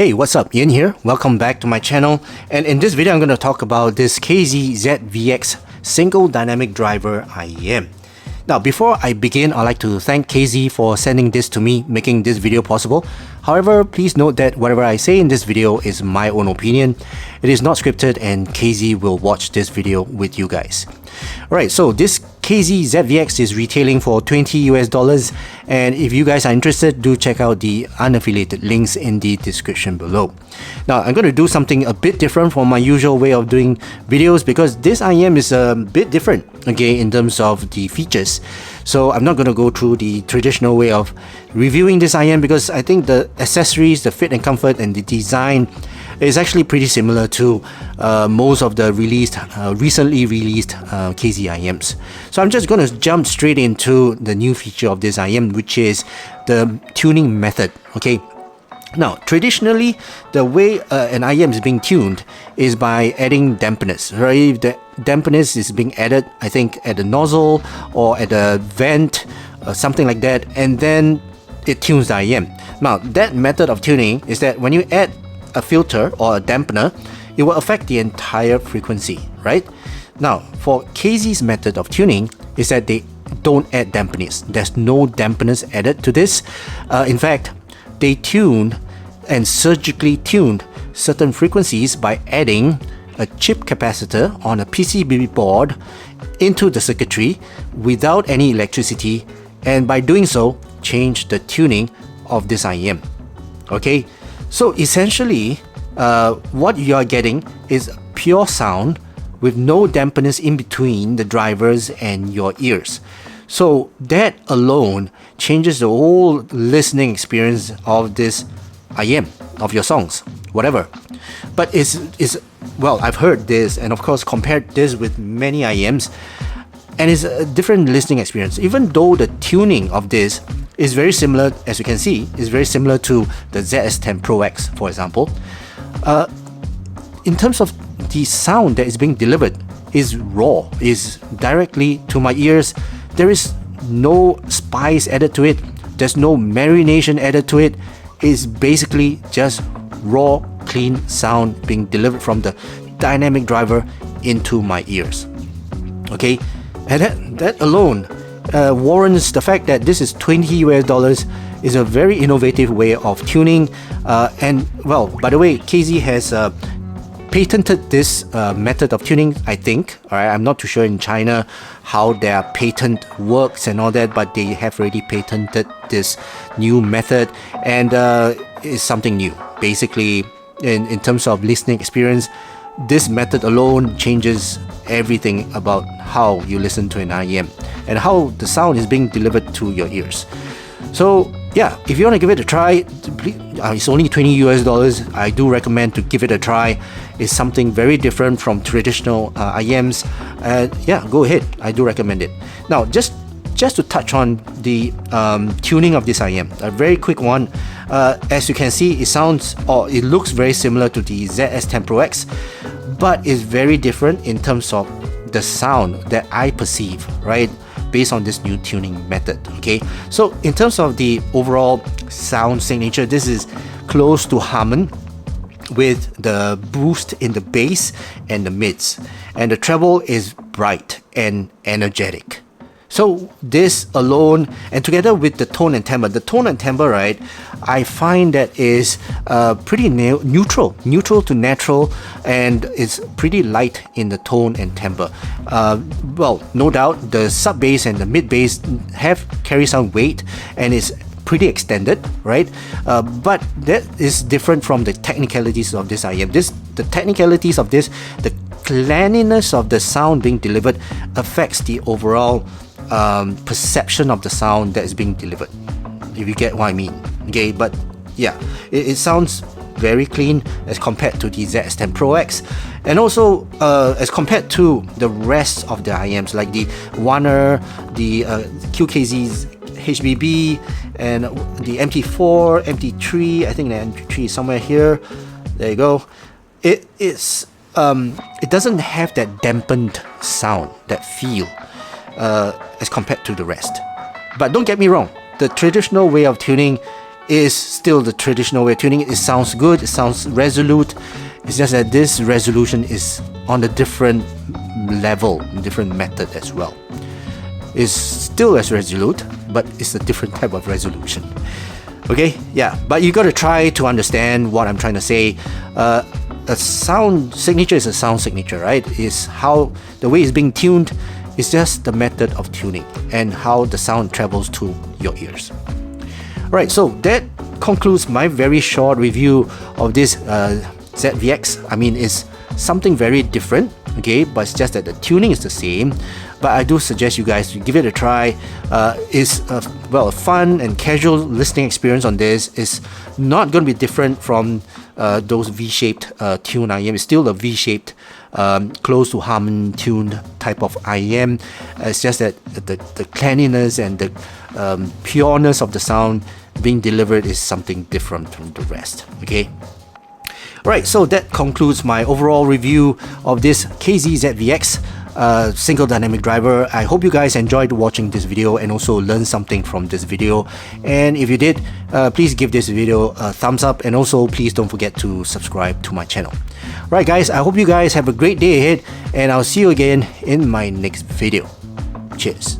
Hey, what's up? Ian here. Welcome back to my channel. And in this video, I'm going to talk about this ZVX single dynamic driver IEM. Now, before I begin, I'd like to thank KZ for sending this to me, making this video possible. However, please note that whatever I say in this video is my own opinion. It is not scripted and KZ will watch this video with you guys. Alright, so this ZVX is retailing for $20 and if you guys are interested, do check out the unaffiliated links in the description below. Now, I'm going to do something a bit different from my usual way of doing videos because this IEM is a bit different, okay, in terms of the features. So I'm not going to go through the traditional way of reviewing this IEM because I think the accessories, the fit and comfort and the design is actually pretty similar to most of the recently released KZ IEMs. So I'm just going to jump straight into the new feature of this IEM, which is the tuning method. Okay. Now, traditionally, the way an IEM is being tuned is by adding dampeners. Right? The dampeners is being added, I think, at the nozzle or at the vent, something like that, and then it tunes the IEM. Now, that method of tuning is that when you add a filter or a dampener, it will affect the entire frequency, right? Now, for KZ's method of tuning is that they don't add dampeners. There's no dampeners added to this. In fact, they tuned and surgically tuned certain frequencies by adding a chip capacitor on a PCB board into the circuitry without any electricity, and by doing so, change the tuning of this IEM. Okay, so essentially, what you are getting is pure sound with no dampeners in between the drivers and your ears. So that alone changes the whole listening experience of this IEM, of your songs, whatever. But well, I've heard this and of course compared this with many IEMs, and it's a different listening experience. Even though the tuning of this is very similar, as you can see, is very similar to the ZS10 Pro X, for example. In terms of the sound that is being delivered is raw, is directly to my ears. There is no spice added to it. There's no marination added to it. It's basically just raw, clean sound being delivered from the dynamic driver into my ears. Okay, and that alone warrants the fact that this is $20 is a very innovative way of tuning. And well, by the way, KZ has patented this method of tuning, I think. Alright, I'm not too sure in China how their patent works and all that, but they have already patented this new method, and it's something new. Basically, in terms of listening experience, this method alone changes everything about how you listen to an IEM and how the sound is being delivered to your ears. So yeah, if you want to give it a try, it's only $20. I do recommend to give it a try. It's something very different from traditional IEMs. Yeah, go ahead. I do recommend it. Now, just to touch on the tuning of this IEM, a very quick one. As you can see, it looks very similar to the ZS10 Pro X, but it's very different in terms of the sound that I perceive, right? Based on this new tuning method. Okay, so in terms of the overall sound signature, this is close to Harman with the boost in the bass and the mids, and the treble is bright and energetic. So this alone, and together with the tone and timbre, right, I find that is pretty neutral to natural, and it's pretty light in the tone and timbre. Well, no doubt the sub bass and the mid bass carry some weight and is pretty extended, right? But that is different from the technicalities of this IEM. The technicalities of this, the cleanliness of the sound being delivered affects the overall perception of the sound that is being delivered, if you get what I mean. Okay, but yeah, it sounds very clean as compared to the ZS10 Pro X, and also as compared to the rest of the IEMs like the Warner, the QKZ's HBB, and the MT4, MT3. I think the MT3 is somewhere here. There you go. It doesn't have that dampened sound, that feel, as compared to the rest. But don't get me wrong, the traditional way of tuning is still the traditional way of tuning it. It sounds good, it sounds resolute. It's just that this resolution is on a different level, different method as well. It's still as resolute, but it's a different type of resolution. Okay, yeah, but you got to try to understand what I'm trying to say. A sound signature is a sound signature, right? Is how the way it's being tuned is just the method of tuning and how the sound travels to your ears. Right, so that concludes my very short review of this ZVX. I mean, it's something very different, okay, but it's just that the tuning is the same. But I do suggest you guys to give it a try. It's a fun and casual listening experience on this. It's not going to be different from those V-shaped tune IEM. It's still a V-shaped, close to Harman tuned type of IEM. It's just that the cleanliness and the pureness of the sound being delivered is something different from the rest. Okay. Right, so that concludes my overall review of this KZ-ZVX single dynamic driver. I hope you guys enjoyed watching this video and also learned something from this video. And if you did, please give this video a thumbs up, and also please don't forget to subscribe to my channel. Right guys, I hope you guys have a great day ahead, and I'll see you again in my next video. Cheers.